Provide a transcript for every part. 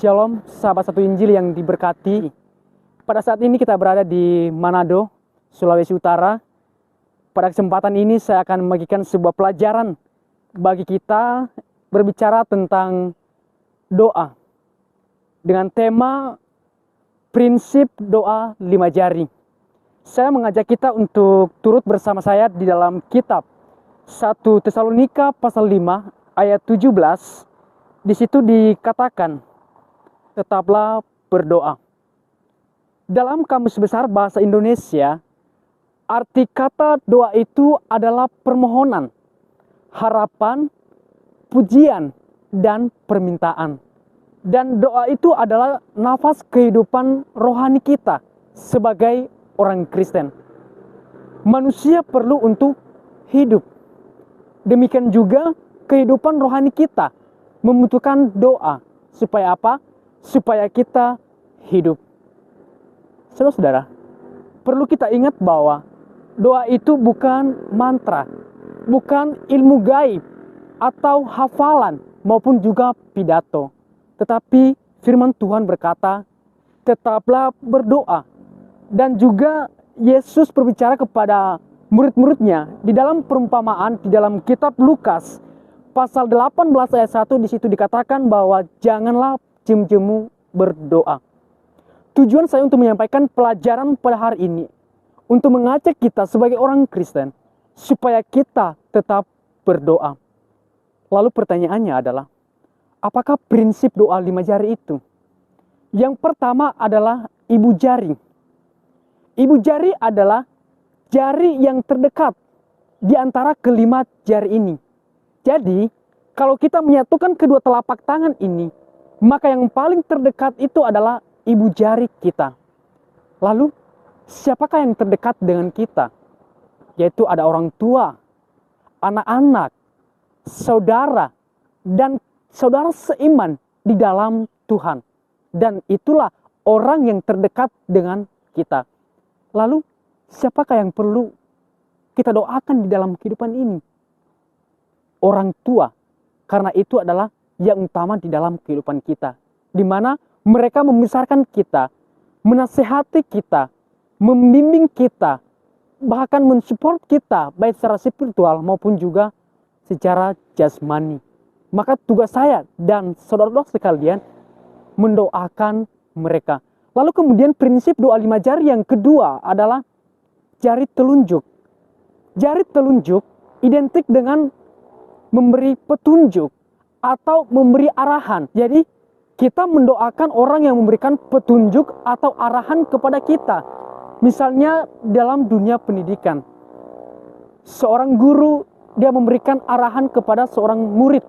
Shalom, sahabat satu Injil yang diberkati. Pada saat ini kita berada di Manado, Sulawesi Utara. Pada kesempatan ini saya akan membagikan sebuah pelajaran bagi kita berbicara tentang doa. Dengan tema prinsip doa 5 jari. Saya mengajak kita untuk turut bersama saya di dalam kitab 1 Tesalonika pasal 5 ayat 17. Di situ dikatakan, tetaplah berdoa. Dalam Kamus Besar Bahasa Indonesia, arti kata doa itu adalah permohonan, harapan, pujian, dan permintaan. Dan doa itu adalah nafas kehidupan rohani kita sebagai orang Kristen. Manusia perlu untuk hidup. Demikian juga kehidupan rohani kita membutuhkan doa. Supaya apa? Supaya kita hidup. Saudara-saudara, perlu kita ingat bahwa doa itu bukan mantra, bukan ilmu gaib atau hafalan maupun juga pidato. Tetapi firman Tuhan berkata, tetaplah berdoa. Dan juga Yesus berbicara kepada murid-muridnya di dalam perumpamaan di dalam kitab Lukas pasal 18 ayat 1, di situ dikatakan bahwa janganlah jemu-jemu berdoa. Tujuan saya untuk menyampaikan pelajaran pada hari ini untuk mengajak kita sebagai orang Kristen supaya kita tetap berdoa. Lalu pertanyaannya adalah, apakah prinsip doa 5 jari itu? Yang pertama adalah ibu jari. Ibu jari adalah jari yang terdekat di antara kelima jari ini. Jadi, kalau kita menyatukan kedua telapak tangan ini, maka yang paling terdekat itu adalah ibu jari kita. Lalu, siapakah yang terdekat dengan kita? Yaitu ada orang tua, anak-anak, saudara, dan saudara seiman di dalam Tuhan. Dan itulah orang yang terdekat dengan kita. Lalu, siapakah yang perlu kita doakan di dalam kehidupan ini? Orang tua, karena itu adalah yang utama di dalam kehidupan kita, di mana mereka membesarkan kita, menasehati kita, membimbing kita, bahkan mensupport kita baik secara spiritual maupun juga secara jasmani. Maka tugas saya dan saudara-saudara sekalian mendoakan mereka. Lalu kemudian prinsip doa 5 jari yang kedua adalah jari telunjuk. Jari telunjuk identik dengan memberi petunjuk atau memberi arahan. Jadi kita mendoakan orang yang memberikan petunjuk atau arahan kepada kita. Misalnya dalam dunia pendidikan, seorang guru dia memberikan arahan kepada seorang murid,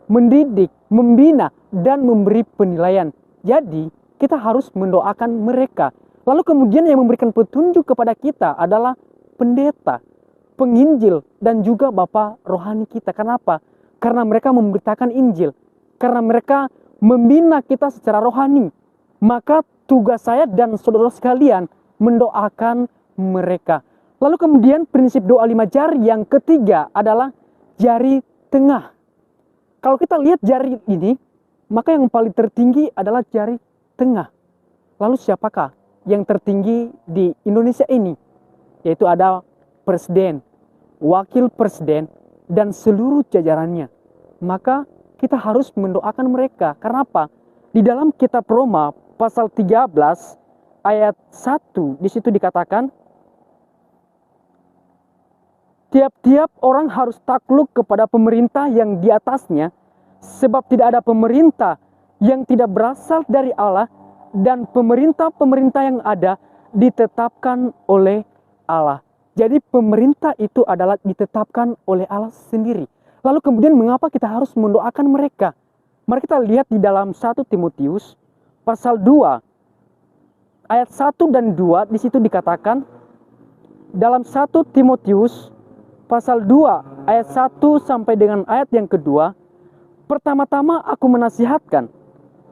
mendidik, membina, dan memberi penilaian. Jadi kita harus mendoakan mereka. Lalu kemudian yang memberikan petunjuk kepada kita adalah pendeta, penginjil, dan juga bapak rohani kita. Kenapa? Karena mereka memberitakan Injil. Karena mereka membina kita secara rohani. Maka tugas saya dan saudara sekalian mendoakan mereka. Lalu kemudian prinsip doa 5 jari yang ketiga adalah jari tengah. Kalau kita lihat jari ini, maka yang paling tertinggi adalah jari tengah. Lalu siapakah yang tertinggi di Indonesia ini? Yaitu ada presiden, wakil presiden, dan seluruh jajarannya. Maka kita harus mendoakan mereka. Karena apa? Di dalam kitab Roma pasal 13 ayat 1, di situ dikatakan, tiap-tiap orang harus takluk kepada pemerintah yang di atasnya, sebab tidak ada pemerintah yang tidak berasal dari Allah, dan pemerintah-pemerintah yang ada ditetapkan oleh Allah. Jadi pemerintah itu adalah ditetapkan oleh Allah sendiri. Lalu kemudian mengapa kita harus mendoakan mereka? Mari kita lihat di dalam 1 Timotius pasal 2 ayat 1 dan 2, di situ dikatakan, dalam 1 Timotius pasal 2 ayat 1 sampai dengan ayat yang kedua, pertama-tama aku menasihatkan,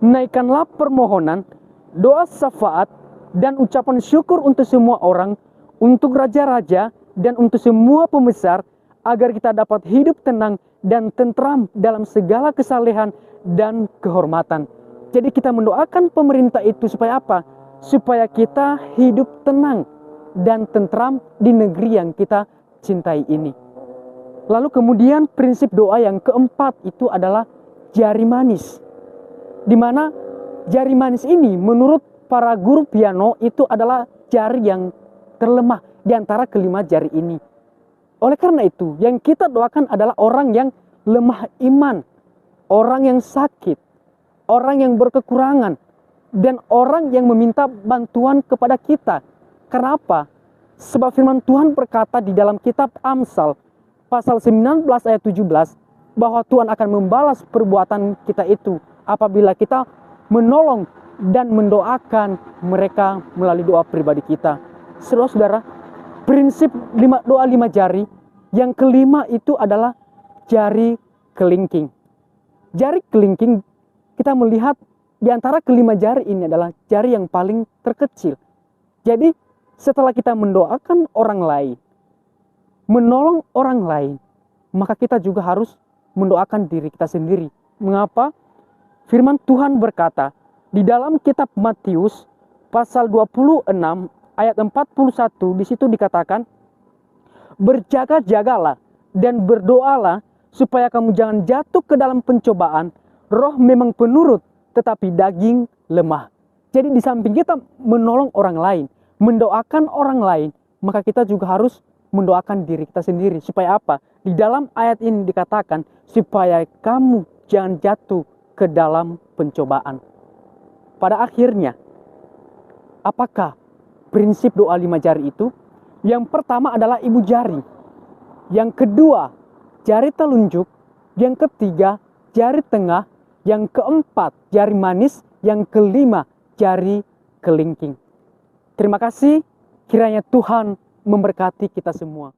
naikkanlah permohonan, doa syafaat, dan ucapan syukur untuk semua orang, untuk raja-raja, dan untuk semua pembesar, agar kita dapat hidup tenang dan tentram dalam segala kesalehan dan kehormatan. Jadi kita mendoakan pemerintah itu supaya apa? Supaya kita hidup tenang dan tentram di negeri yang kita cintai ini. Lalu kemudian prinsip doa yang keempat itu adalah jari manis. Di mana jari manis ini menurut para guru piano itu adalah jari yang terlemah di antara kelima jari ini. Oleh karena itu, yang kita doakan adalah orang yang lemah iman, orang yang sakit, orang yang berkekurangan, dan orang yang meminta bantuan kepada kita. Kenapa? Sebab firman Tuhan berkata di dalam kitab Amsal, pasal 19 ayat 17, bahwa Tuhan akan membalas perbuatan kita itu apabila kita menolong dan mendoakan mereka melalui doa pribadi kita. Saudara-saudara, prinsip doa 5 jari, yang kelima itu adalah jari kelingking. Jari kelingking, kita melihat di antara kelima jari ini adalah jari yang paling terkecil. Jadi setelah kita mendoakan orang lain, menolong orang lain, maka kita juga harus mendoakan diri kita sendiri. Mengapa? Firman Tuhan berkata di dalam kitab Matius pasal 26 ayat 41, di situ dikatakan, berjaga-jagalah dan berdoalah supaya kamu jangan jatuh ke dalam pencobaan. Roh memang penurut, tetapi daging lemah. Jadi di samping kita menolong orang lain, mendoakan orang lain, maka kita juga harus mendoakan diri kita sendiri. Supaya apa? Di dalam ayat ini dikatakan, supaya kamu jangan jatuh ke dalam pencobaan. Pada akhirnya, apakah prinsip doa 5 jari itu? Yang pertama adalah ibu jari. Yang kedua, jari telunjuk. Yang ketiga, jari tengah. Yang keempat, jari manis. Yang kelima, jari kelingking. Terima kasih, kiranya Tuhan memberkati kita semua.